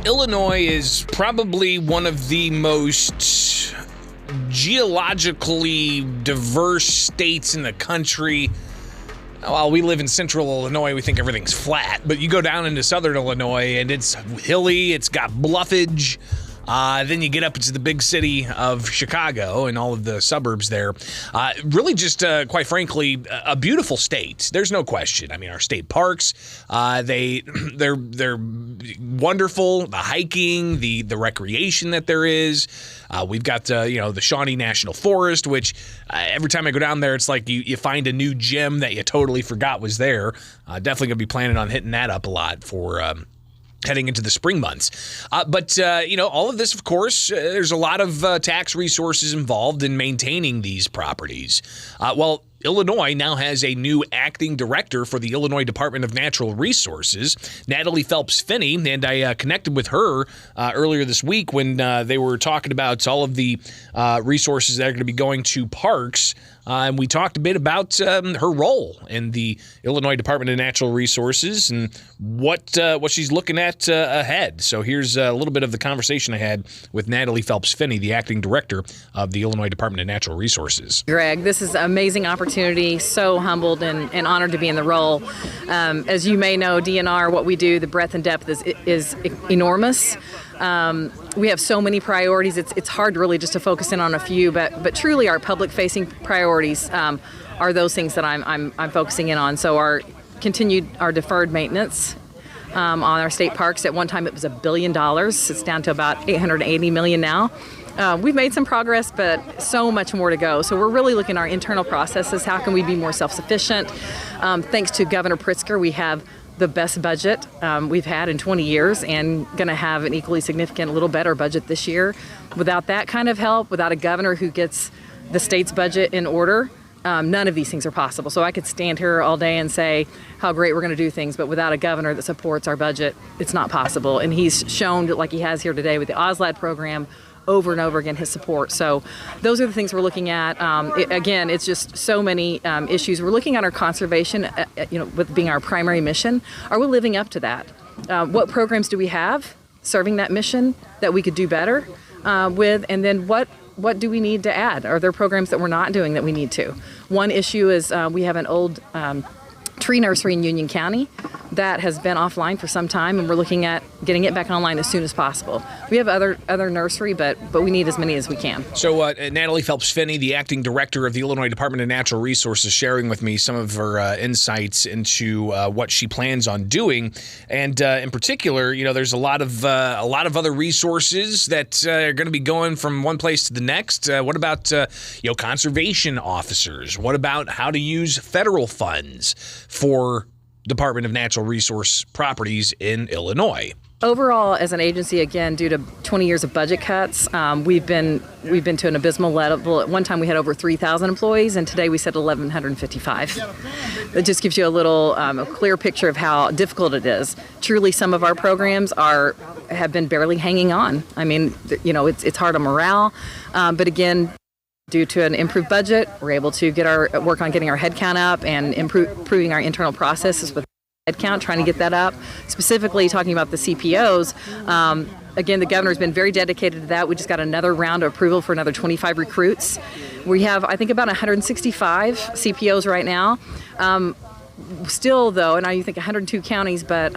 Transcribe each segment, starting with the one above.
Illinois is probably one of the most geologically diverse states in the country. While we live in central Illinois, we think everything's flat, but you go down into southern Illinois and it's hilly, it's got bluffage. Then you get up into the big city of Chicago and all of the suburbs there. Really just, quite frankly, a beautiful state. There's no question. I mean, our state parks, they're wonderful. The hiking, the recreation that there is. We've got, the Shawnee National Forest, which every time I go down there, it's like you find a new gem that you totally forgot was there. Definitely going to be planning on hitting that up a lot for heading into the spring months. But all of this, of course, there's a lot of tax resources involved in maintaining these properties. Illinois now has a new acting director for the Illinois Department of Natural Resources, Natalie Phelps Finnie, and I connected with her earlier this week when they were talking about all of the resources that are going to be going to parks. And we talked a bit about her role in the Illinois Department of Natural Resources and what she's looking at ahead. So here's a little bit of the conversation I had with Natalie Phelps Finnie, the acting director of the Illinois Department of Natural Resources. Greg, this is an amazing opportunity. So humbled and honored to be in the role. As you may know, DNR, what we do, the breadth and depth is enormous. We have so many priorities. It's hard really just to focus in on a few, but truly our public-facing priorities are those things that I'm focusing in on. So our deferred maintenance on our state parks. At one time it was $1 billion. It's down to about $880 million now. We've made some progress, but so much more to go. So we're really looking at our internal processes. How can we be more self-sufficient? Thanks to Governor Pritzker, we have the best budget we've had in 20 years and going to have an equally significant, a little better budget this year. Without that kind of help, without a governor who gets the state's budget in order, none of these things are possible. So I could stand here all day and say how great we're going to do things, but without a governor that supports our budget, it's not possible. And he's shown, like he has here today with the OSLAD program, over and over again his support. So those are the things we're looking at. It's just so many issues. We're looking at our conservation, with being our primary mission. Are we living up to that? What programs do we have serving that mission that we could do better with? And then what do we need to add? Are there programs that we're not doing that we need to? One issue is we have an old tree nursery in Union County that has been offline for some time, and we're looking at getting it back online as soon as possible. We have other nursery, but we need as many as we can. So Natalie Phelps Finnie, the acting director of the Illinois Department of Natural Resources, sharing with me some of her insights into what she plans on doing, and in particular, there's a lot of other resources that are going to be going from one place to the next. What about conservation officers? What about how to use federal funds for Department of Natural Resource properties in Illinois? Overall, as an agency, again, due to 20 years of budget cuts, we've been to an abysmal level. At one time, we had over 3,000 employees, and today we said 1,155. That just gives you a clear picture of how difficult it is. Truly, some of our programs have been barely hanging on. I mean, it's hard on morale, but again, due to an improved budget, we're able to work on getting our headcount up and improving our internal processes with headcount, trying to get that up. Specifically talking about the CPOs, again, the governor's been very dedicated to that. We just got another round of approval for another 25 recruits. We have, I think, about 165 CPOs right now. Still, though, and you think 102 counties, but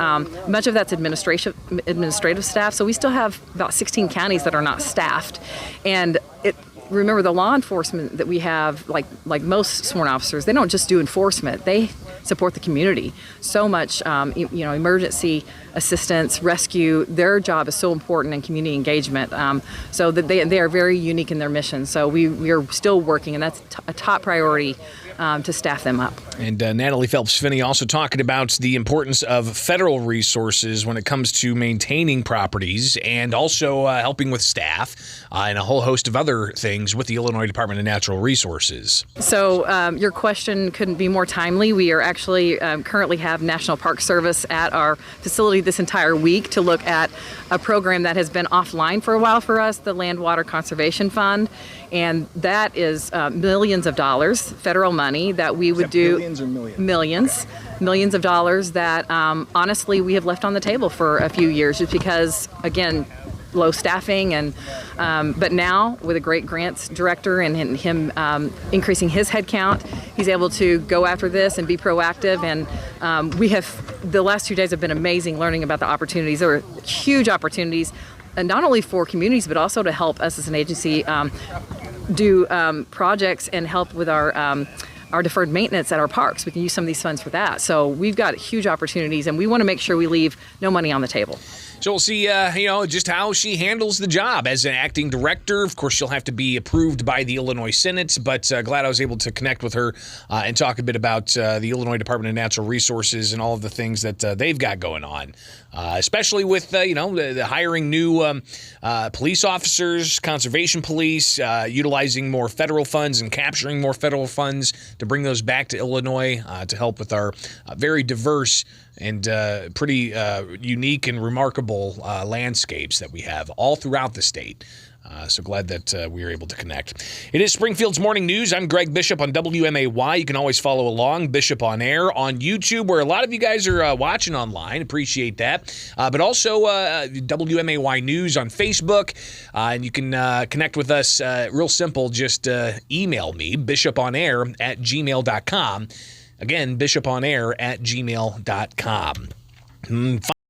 much of that's administrative staff. So we still have about 16 counties that are not staffed. And remember, the law enforcement that we have, like most sworn officers, they don't just do enforcement. They support the community. So much, emergency assistance, rescue. Their job is so important in community engagement. So that they are very unique in their mission. So we are still working, and that's a top priority to staff them up. And Natalie Phelps Finnie also talking about the importance of federal resources when it comes to maintaining properties and also helping with staff and a whole host of other things with the Illinois Department of Natural Resources. So your question couldn't be more timely. We are actually currently have National Park Service at our facility this entire week to look at a program that has been offline for a while for us, the Land Water Conservation Fund. And that is millions of dollars, federal money, that we would do. Billions or millions? Millions. Millions of dollars that honestly we have left on the table for a few years just because, again, low staffing, and but now with a great grants director and him increasing his headcount, he's able to go after this and be proactive. And we have, the last 2 days have been amazing learning about the opportunities. There were huge opportunities, and not only for communities but also to help us as an agency do projects and help with our deferred maintenance at our parks. We can use some of these funds for that. So we've got huge opportunities, and we want to make sure we leave no money on the table. So we'll see, just how she handles the job as an acting director. Of course, she'll have to be approved by the Illinois Senate, but glad I was able to connect with her and talk a bit about the Illinois Department of Natural Resources and all of the things that they've got going on, especially with, the hiring new police officers, conservation police, utilizing more federal funds and capturing more federal funds to bring those back to Illinois to help with our very diverse and pretty unique and remarkable landscapes that we have all throughout the state. So glad that we were able to connect. It is Springfield's Morning News. I'm Greg Bishop on WMAY. You can always follow along, Bishop on Air, on YouTube, where a lot of you guys are watching online. Appreciate that. But also WMAY News on Facebook. And you can connect with us real simple. Just email me, bishoponair@gmail.com. Again, bishoponair@gmail.com.